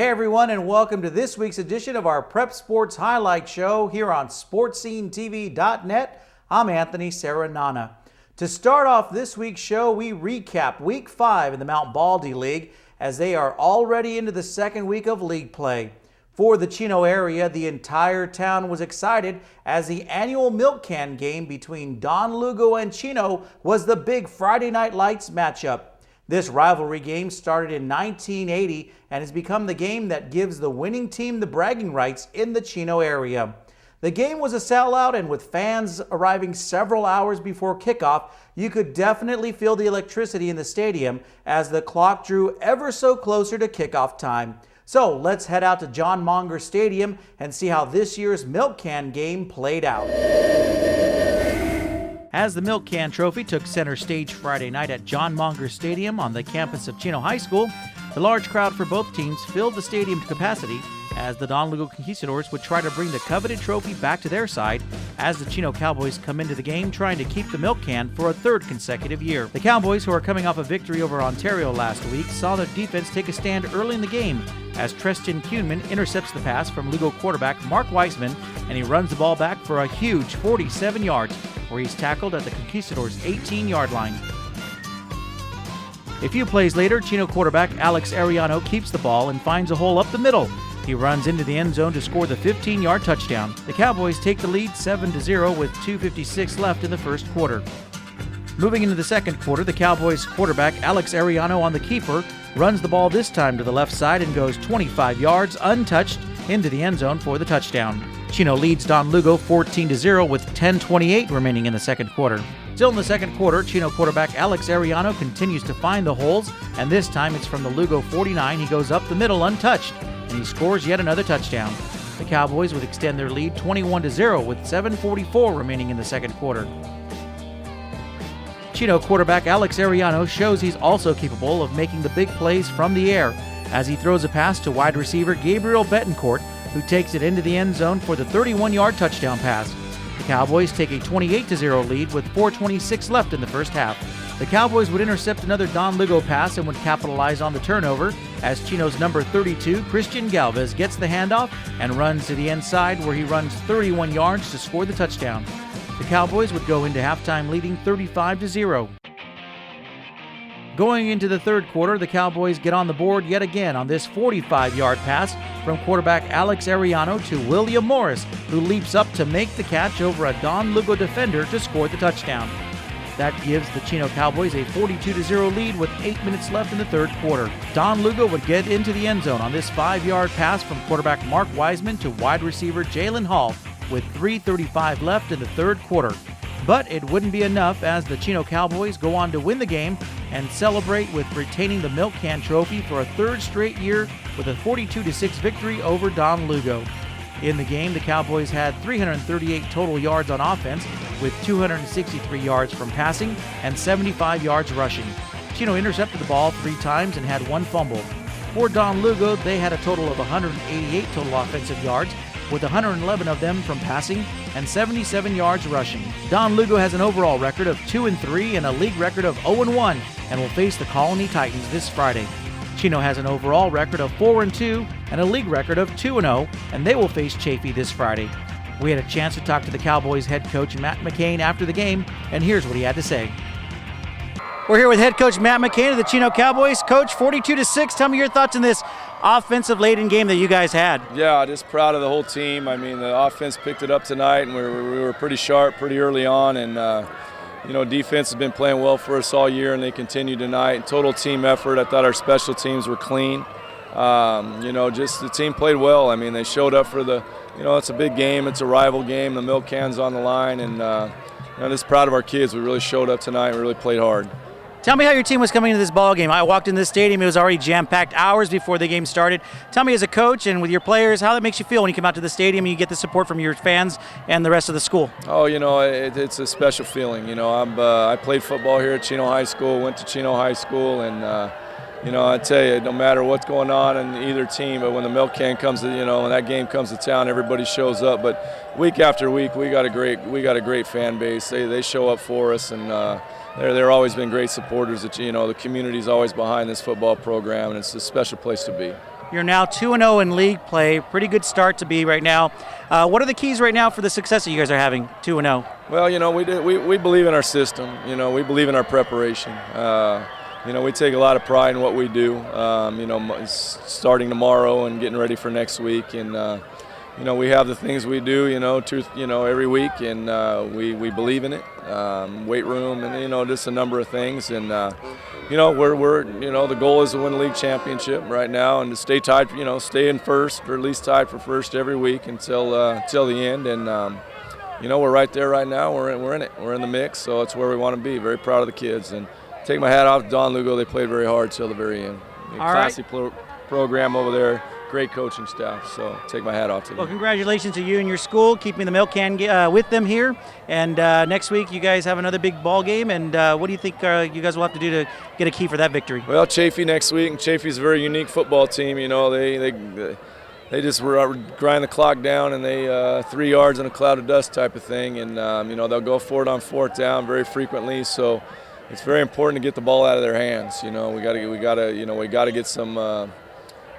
Hey everyone, and welcome to this week's edition of our Prep Sports Highlight Show here on Sportscenetv.net. I'm Anthony Saranana. To start off this week's show, we recap Week 5 in the Mount Baldy League as they are already into the second week of league play. For the Chino area, the entire town was excited as the annual milk can game between Don Lugo and Chino was the big Friday Night Lights matchup. This rivalry game started in 1980 and has become the game that gives the winning team the bragging rights in the Chino area. The game was a sellout, and with fans arriving several hours before kickoff, you could definitely feel the electricity in the stadium as the clock drew ever so closer to kickoff time. So let's head out to John Monger Stadium and see how this year's milk can game played out. As the Milk Can Trophy took center stage Friday night at John Monger Stadium on the campus of Chino High School, the large crowd for both teams filled the stadium to capacity as the Don Lugo Conquistadors would try to bring the coveted trophy back to their side as the Chino Cowboys come into the game trying to keep the milk can for a third consecutive year. The Cowboys, who are coming off a victory over Ontario last week, saw their defense take a stand early in the game as Treston Kuhnman intercepts the pass from Lugo quarterback Mark Weisman, and he runs the ball back for a huge 47 yards, where he's tackled at the Conquistadors' 18-yard line. A few plays later, Chino quarterback Alex Ariano keeps the ball and finds a hole up the middle. He runs into the end zone to score the 15-yard touchdown. The Cowboys take the lead 7-0 with 2:56 left in the first quarter. Moving into the second quarter, the Cowboys quarterback Alex Ariano on the keeper runs the ball this time to the left side and goes 25 yards untouched into the end zone for the touchdown. Chino leads Don Lugo 14-0 with 10:28 remaining in the second quarter. Still in the second quarter, Chino quarterback Alex Ariano continues to find the holes, and this time it's from the Lugo 49. He goes up the middle untouched, and he scores yet another touchdown. The Cowboys would extend their lead 21-0 with 7:44 remaining in the second quarter. Chino quarterback Alex Ariano shows he's also capable of making the big plays from the air as he throws a pass to wide receiver Gabriel Betancourt, who takes it into the end zone for the 31-yard touchdown pass. The Cowboys take a 28-0 lead with 4:26 left in the first half. The Cowboys would intercept another Don Lugo pass and would capitalize on the turnover as Chino's number 32, Christian Galvez, gets the handoff and runs to the inside where he runs 31 yards to score the touchdown. The Cowboys would go into halftime leading 35-0. Going into the third quarter, the Cowboys get on the board yet again on this 45-yard pass from quarterback Alex Ariano to William Morris, who leaps up to make the catch over a Don Lugo defender to score the touchdown. That gives the Chino Cowboys a 42-0 lead with 8 minutes left in the third quarter. Don Lugo would get into the end zone on this 5-yard pass from quarterback Mark Weisman to wide receiver Jalen Hall with 3:35 left in the third quarter. But it wouldn't be enough as the Chino Cowboys go on to win the game and celebrate with retaining the Milk Can Trophy for a third straight year with a 42-6 victory over Don Lugo. In the game, the Cowboys had 338 total yards on offense with 263 yards from passing and 75 yards rushing. Chino intercepted the ball 3 times and had 1 fumble. For Don Lugo, they had a total of 188 total offensive yards, with 111 of them from passing and 77 yards rushing. Don Lugo has an overall record of 2-3 and a league record of 0-1 and will face the Colony Titans this Friday. Chino has an overall record of 4-2 and a league record of 2-0, and they will face Chaffee this Friday. We had a chance to talk to the Cowboys head coach Matt McCain after the game, and here's what he had to say. We're here with head coach Matt McCain of the Chino Cowboys. Coach, 42-6, tell me your thoughts on this offensive-laden game that you guys had. Yeah, just proud of the whole team. I mean, the offense picked it up tonight, and we were pretty sharp pretty early on, and defense has been playing well for us all year, and they continue tonight. Total team effort. I thought our special teams were clean. Just the team played well. I mean, they showed up for it's a big game. It's a rival game. The milk can's on the line, and just proud of our kids. We really showed up tonight. We really played hard. Tell me how your team was coming into this ball game. I walked in this stadium. It was already jam-packed hours before the game started. Tell me as a coach and with your players, how that makes you feel when you come out to the stadium and you get the support from your fans and the rest of the school. Oh, it's a special feeling. I played football here at Chino High School, went to Chino High School, and I tell you, no matter what's going on in either team, but when the milk can comes to, when that game comes to town, everybody shows up. But week after week, we got a great fan base. They show up for us, and they're always been great supporters. The community's always behind this football program, and it's a special place to be. You're now 2-0 in league play. Pretty good start to be right now. What are the keys right now for the success that you guys are having, 2-0? Well, we believe in our system. We believe in our preparation. We take a lot of pride in what we do. Starting tomorrow and getting ready for next week, and we have the things we do. Every week, and we believe in it. Weight room, and just a number of things, and we're the goal is to win the league championship right now and to stay tied. Stay in first or at least tied for first every week until the end, and we're right there right now. We're in it. We're in the mix, so it's where we want to be. Very proud of the kids, and take my hat off to Don Lugo. They played very hard till the very end. Classy program over there. Great coaching staff, so take my hat off to them. Well, congratulations to you and your school, keeping the milk can with them here. And next week you guys have another big ball game, and what do you think you guys will have to do to get a key for that victory? Well, Chafee next week, and Chafee's a very unique football team. They just grind the clock down, and they 3 yards in a cloud of dust type of thing, and they'll go for it on 4th down very frequently. So it's very important to get the ball out of their hands. We got to get some.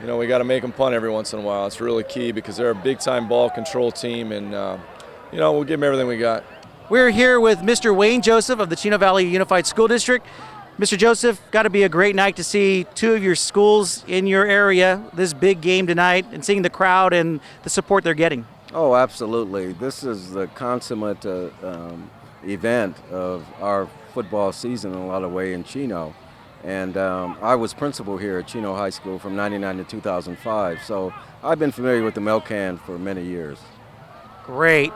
We got to make them punt every once in a while. It's really key because they're a big-time ball control team, and we'll give them everything we got. We're here with Mr. Wayne Joseph of the Chino Valley Unified School District. Mr. Joseph, got to be a great night to see 2 of your schools in your area, this big game tonight, and seeing the crowd and the support they're getting. Oh, absolutely. This is the consummate event of our football season in a lot of ways in Chino. And I was principal here at Chino High School from 99 to 2005, so I've been familiar with the milk can for many years. Great.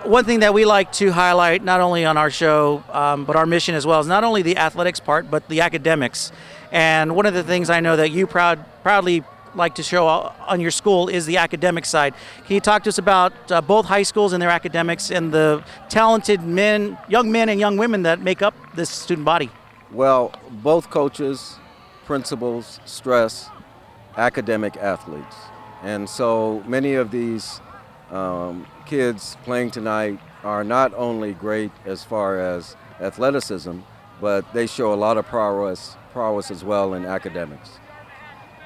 One thing that we like to highlight, not only on our show, but our mission as well, is not only the athletics part, but the academics. And one of the things I know that you proudly like to show on your school is the academic side. Can you talk to us about both high schools and their academics and the talented young men and young women that make up this student body? Well, both coaches, principals stress academic athletes. And so many of these kids playing tonight are not only great as far as athleticism, but they show a lot of prowess as well in academics.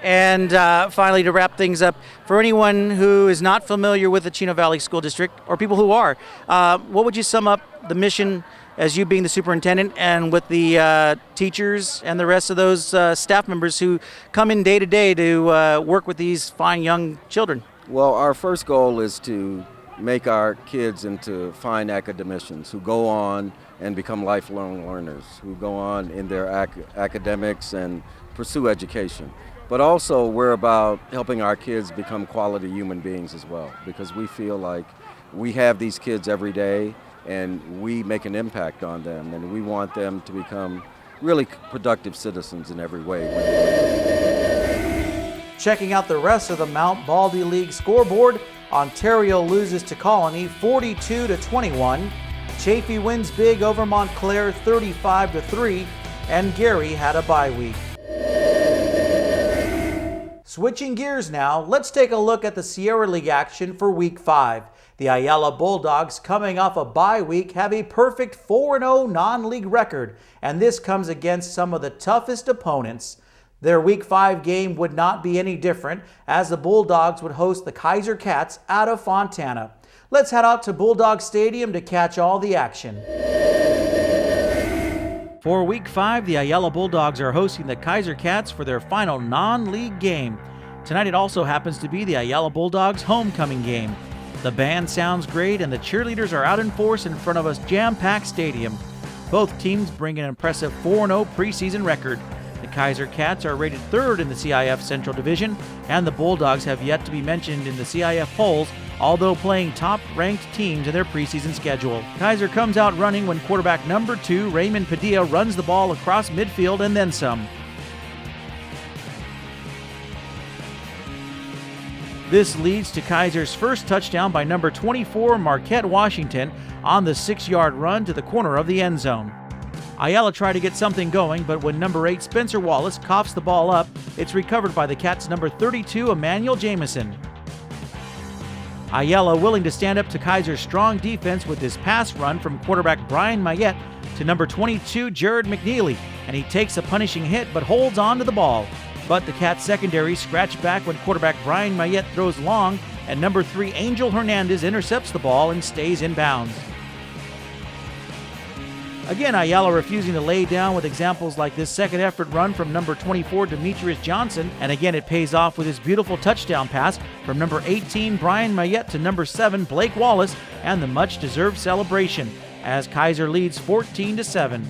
And finally, to wrap things up, for anyone who is not familiar with the Chino Valley School District, or people who are, what would you sum up the mission as you being the superintendent and with the teachers and the rest of those staff members who come in day to day to work with these fine young children? Well, our first goal is to make our kids into fine academicians who go on and become lifelong learners, who go on in their academics and pursue education. But also we're about helping our kids become quality human beings as well, because we feel like we have these kids every day and we make an impact on them, and we want them to become really productive citizens in every way. Checking out the rest of the Mount Baldy League scoreboard, Ontario loses to Colony 42-21. Chafee wins big over Montclair 35-3, and Gary had a bye week. Switching gears now, let's take a look at the Sierra League action for Week 5. The Ayala Bulldogs, coming off a bye week, have a perfect 4-0 non-league record, and this comes against some of the toughest opponents. Their Week 5 game would not be any different, as the Bulldogs would host the Kaiser Cats out of Fontana. Let's head out to Bulldog Stadium to catch all the action. For Week 5, the Ayala Bulldogs are hosting the Kaiser Cats for their final non-league game. Tonight it also happens to be the Ayala Bulldogs' homecoming game. The band sounds great and the cheerleaders are out in force in front of a jam-packed stadium. Both teams bring an impressive 4-0 preseason record. The Kaiser Cats are rated 3rd in the CIF Central Division, and the Bulldogs have yet to be mentioned in the CIF polls, although playing top-ranked teams in their preseason schedule. Kaiser comes out running when quarterback number 2, Raymond Padilla, runs the ball across midfield and then some. This leads to Kaiser's first touchdown by number 24, Marquette Washington, on the 6-yard run to the corner of the end zone. Ayala tried to get something going, but when number 8, Spencer Wallace, coughs the ball up, it's recovered by the Cats' number 32, Emmanuel Jameson. Ayala willing to stand up to Kaiser's strong defense with his pass run from quarterback Brian Mayette to number 22, Jared McNeely, and he takes a punishing hit but holds on to the ball. But the Cats secondary scratched back when quarterback Brian Mayette throws long, and number 3 Angel Hernandez intercepts the ball and stays in bounds. Again, Ayala refusing to lay down with examples like this second effort run from number 24 Demetrius Johnson, and again it pays off with his beautiful touchdown pass from number 18 Brian Mayette to number 7 Blake Wallace, and the much-deserved celebration as Kaiser leads 14-7.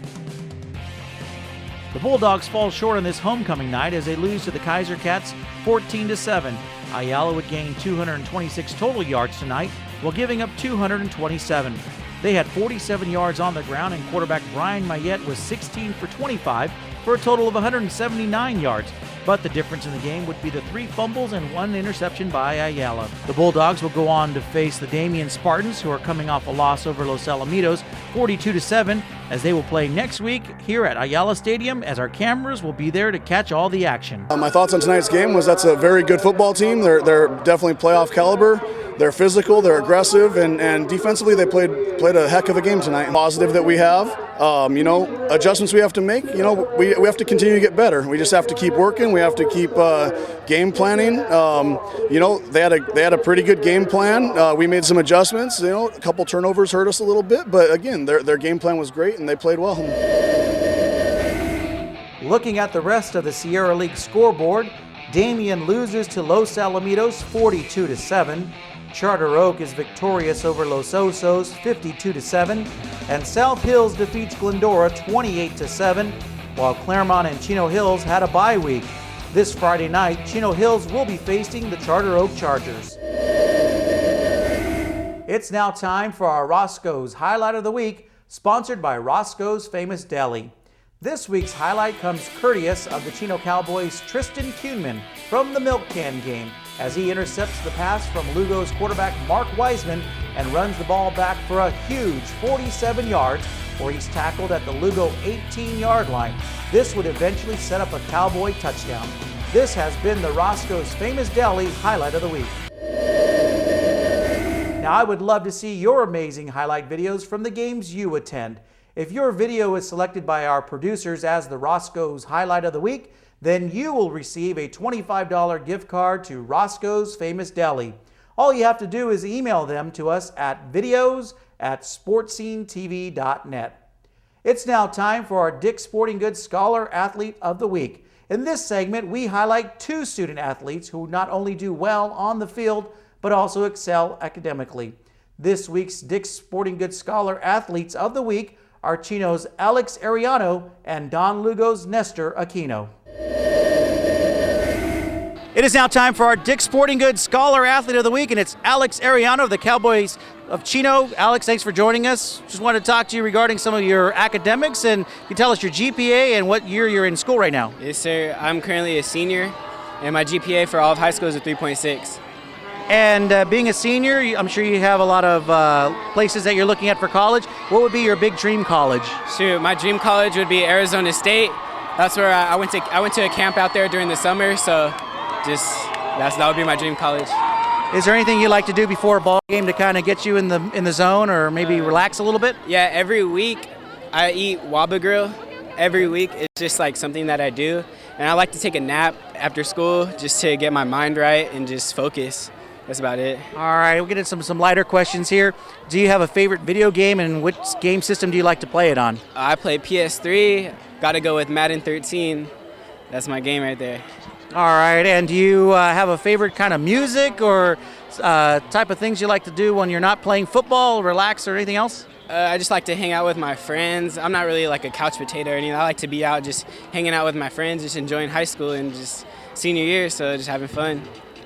The Bulldogs fall short on this homecoming night as they lose to the Kaiser Cats 14-7. Ayala would gain 226 total yards tonight while giving up 227. They had 47 yards on the ground, and quarterback Brian Mayette was 16 for 25 for a total of 179 yards. But the difference in the game would be the 3 fumbles and 1 interception by Ayala. The Bulldogs will go on to face the Damien Spartans, who are coming off a loss over Los Alamitos 42-7, as they will play next week here at Ayala Stadium, as our cameras will be there to catch all the action. My thoughts on tonight's game was that's a very good football team. They're definitely playoff caliber. They're physical, they're aggressive, and defensively they played a heck of a game tonight. Positive that we have, adjustments we have to make. We have to continue to get better. We just have to keep working. We have to keep game planning. They had a pretty good game plan. We made some adjustments. A couple turnovers hurt us a little bit, but again, their game plan was great and they played well. Looking at the rest of the Sierra League scoreboard, Damien loses to Los Alamitos 42-7. Charter Oak is victorious over Los Osos 52-7, and South Hills defeats Glendora 28-7, while Claremont and Chino Hills had a bye week. This Friday night, Chino Hills will be facing the Charter Oak Chargers. It's now time for our Roscoe's Highlight of the Week, sponsored by Roscoe's Famous Deli. This week's highlight comes courteous of the Chino Cowboys' Tristan Kuhnman from the Milk Can game, as he intercepts the pass from Lugo's quarterback Mark Wiseman and runs the ball back for a huge 47 yards, where he's tackled at the Lugo 18-yard line. This would eventually set up a Cowboy touchdown. This has been the Roscoe's Famous Deli Highlight of the Week. Now, I would love to see your amazing highlight videos from the games you attend. If your video is selected by our producers as the Roscoe's Highlight of the Week, then you will receive a $25 gift card to Roscoe's Famous Deli. All you have to do is email them to us at videos@sportscenetv.net. It's now time for our Dick's Sporting Goods Scholar Athlete of the Week. In this segment, we highlight 2 student athletes who not only do well on the field, but also excel academically. This week's Dick's Sporting Goods Scholar Athletes of the Week are Chino's Alex Ariano and Don Lugo's Nestor Aquino. It is now time for our Dick's Sporting Goods Scholar Athlete of the Week, and it's Alex Ariano of the Cowboys of Chino. Alex, thanks for joining us. Just wanted to talk to you regarding some of your academics, and you tell us your GPA and what year you're in school right now. Yes, sir. I'm currently a senior, and my GPA for all of high school is a 3.6. And being a senior, I'm sure you have a lot of places that you're looking at for college. What would be your big dream college? Shoot, my dream college would be Arizona State. That's where I went to a camp out there during the summer, so that would be my dream college. Is there anything you like to do before a ball game to kind of get you in the zone, or maybe relax a little bit? Yeah, every week I eat Waba Grill. Every week it's just like something that I do, and I like to take a nap after school just to get my mind right and just focus. That's about it. All right, we'll get into some lighter questions here. Do you have a favorite video game, and which game system do you like to play it on? I play PS3. Got to go with Madden 13. That's my game right there. All right, and do you have a favorite kind of music or type of things you like to do when you're not playing football, relax, or anything else? I just like to hang out with my friends. I'm not really like a couch potato or anything. I like to be out just hanging out with my friends, just enjoying high school and just senior year, so just having fun.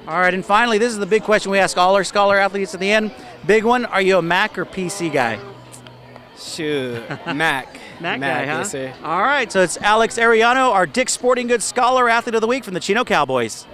All right, and finally, this is the big question we ask all our scholar athletes at the end. Big one, are you a Mac or PC guy? Shoot, Mac. Mac guy, huh? Yes, sir. All right, so it's Alex Ariano, our Dick's Sporting Goods Scholar Athlete of the Week from the Chino Cowboys.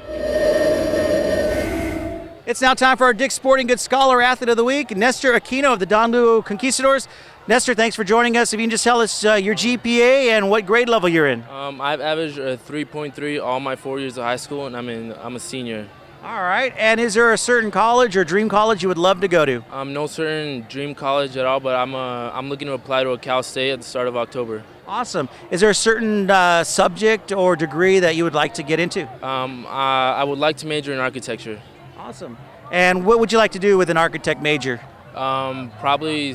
It's now time for our Dick's Sporting Goods Scholar Athlete of the Week, Nestor Aquino of the Don Lugo Conquistadors. Nestor, thanks for joining us. If you can just tell us your GPA and what grade level you're in. I've averaged a 3.3 all my 4 years of high school, and I'm a senior. All right. And is there a certain college or dream college you would love to go to? No certain dream college at all, but I'm looking to apply to a Cal State at the start of October. Awesome. Is there a certain subject or degree that you would like to get into? I would like to major in architecture. Awesome. And what would you like to do with an architect major? Probably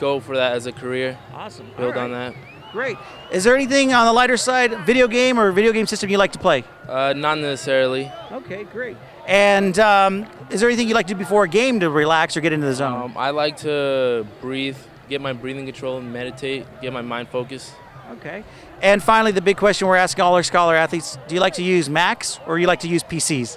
go for that as a career. Awesome. Build on that. Great. Is there anything on the lighter side, video game or video game system you like to play? Not necessarily. Okay, great. And is there anything you like to do before a game to relax or get into the zone? I like to breathe, get my breathing control, and meditate, get my mind focused. Okay. And finally, the big question we're asking all our Scholar athletes, do you like to use Macs or you like to use PCs?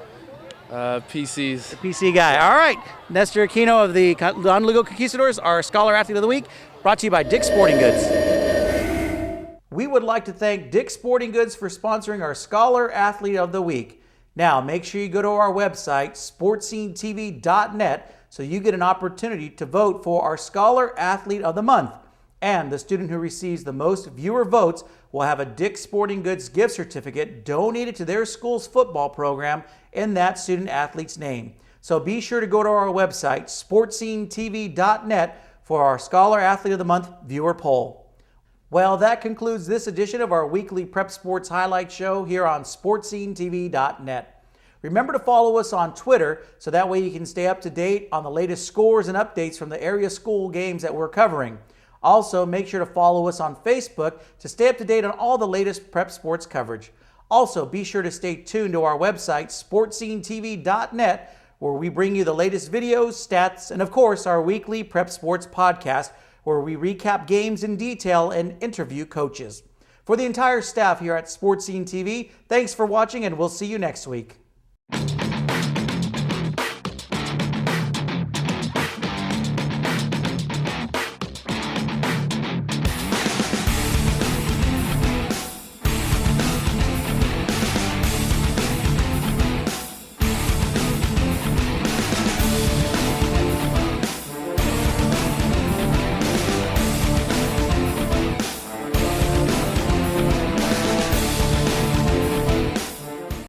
PCs. The PC guy. All right. Nestor Chino of the Don Lugo Conquistadors, our Scholar Athlete of the Week, brought to you by Dick's Sporting Goods. We would like to thank Dick's Sporting Goods for sponsoring our Scholar Athlete of the Week. Now, make sure you go to our website, sportscenetv.net, so you get an opportunity to vote for our Scholar Athlete of the Month. And the student who receives the most viewer votes will have a Dick's Sporting Goods gift certificate donated to their school's football program in that student athlete's name. So be sure to go to our website, sportscenetv.net, for our Scholar Athlete of the Month viewer poll. Well, that concludes this edition of our weekly Prep Sports Highlight Show here on sportscenetv.net. Remember to follow us on Twitter so that way you can stay up to date on the latest scores and updates from the area school games that we're covering. Also, make sure to follow us on Facebook to stay up to date on all the latest prep sports coverage. Also, be sure to stay tuned to our website, sportscenetv.net, where we bring you the latest videos, stats, and of course, our weekly Prep Sports podcast, where we recap games in detail and interview coaches. For the entire staff here at Sports Scene TV, thanks for watching, and we'll see you next week.